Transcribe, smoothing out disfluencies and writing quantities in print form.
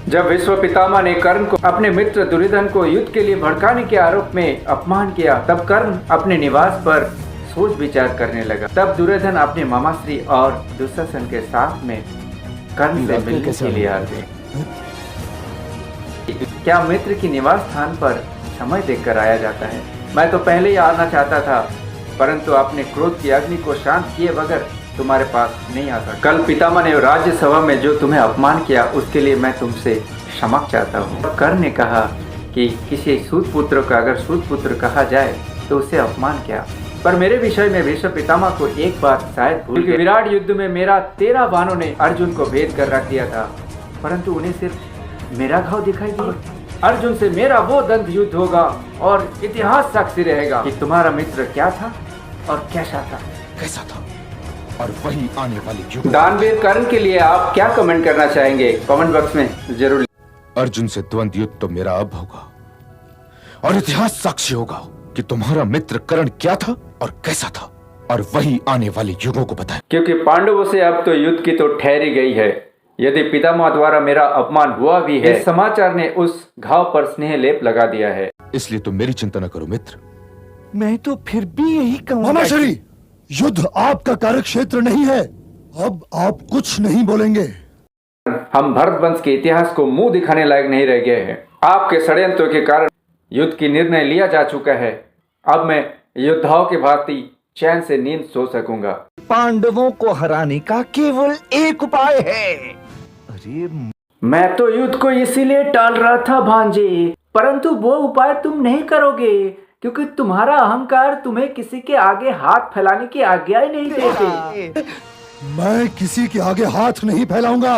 जब विश्व पितामह ने कर्ण को अपने मित्र दुर्योधन को युद्ध के लिए भड़काने के आरोप में अपमान किया, तब कर्ण अपने निवास पर सोच विचार करने लगा। तब दुर्योधन अपने मामाश्री और दुशासन के साथ में कर्ण से मिलने के लिए आ गए। क्या मित्र की निवास स्थान पर समय देखकर आया जाता है? मैं तो पहले ही आना चाहता था, परंतु आपने क्रोध की अग्नि को शांत किए बगैर तुम्हारे पास नहीं आ सकता। कल पितामह ने राज्यसभा में जो तुम्हें अपमान किया उसके लिए मैं तुमसे क्षमा चाहता हूँ। कर्ण ने कहा कि किसी सूत पुत्र का अगर सूत पुत्र कहा जाए तो उसे अपमान क्या, पर मेरे विषय में भीष्म पितामह को एक बात शायद भूल गए। विराट युद्ध में मेरा 13 बाणों ने अर्जुन को भेद कर रख दिया था, परंतु उन्हें सिर्फ मेरा घाव दिखाई दिया। अर्जुन से मेरा वो दंत युद्ध होगा और इतिहास साक्षी रहेगा कि तुम्हारा मित्र क्या था और कैसा था, कैसा था और वही आने वाली युग। दानवीर कर्ण के लिए आप क्या कमेंट करना चाहेंगे? कमेंट बॉक्स में जरूर। अर्जुन से द्वंद्व युद्ध तो मेरा अब होगा और इतिहास साक्षी होगा कि तुम्हारा मित्र कर्ण क्या था और कैसा था, और वही आने वाले युगों को बताए। क्योंकि पांडवों से अब तो युद्ध की तो ठहरी गई है। यदि पितामह द्वारा मेरा अपमान हुआ भी है, इस समाचार ने उस घाव पर स्नेह लेप लगा दिया है। इसलिए तुम मेरी चिंता न करो मित्र। मैं तो फिर भी यही कहूंगा। मामाश्री, युद्ध आपका कार्यक्षेत्र नहीं है, अब आप कुछ नहीं बोलेंगे। हम भरत वंश के इतिहास को मुंह दिखाने लायक नहीं रह गए हैं। आपके षड्यंत्रों के कारण युद्ध की निर्णय लिया जा चुका है। अब मैं योद्धाओं की भांति चैन से नींद सो सकूंगा। पांडवों को हराने का केवल एक उपाय है। अरे मैं तो युद्ध को इसीलिए टाल रहा था भांजे, परंतु वो उपाय तुम नहीं करोगे क्योंकि तुम्हारा अहंकार तुम्हें किसी के आगे हाथ फैलाने की आज्ञा ही नहीं देते। मैं किसी के आगे हाथ नहीं फैलाऊंगा।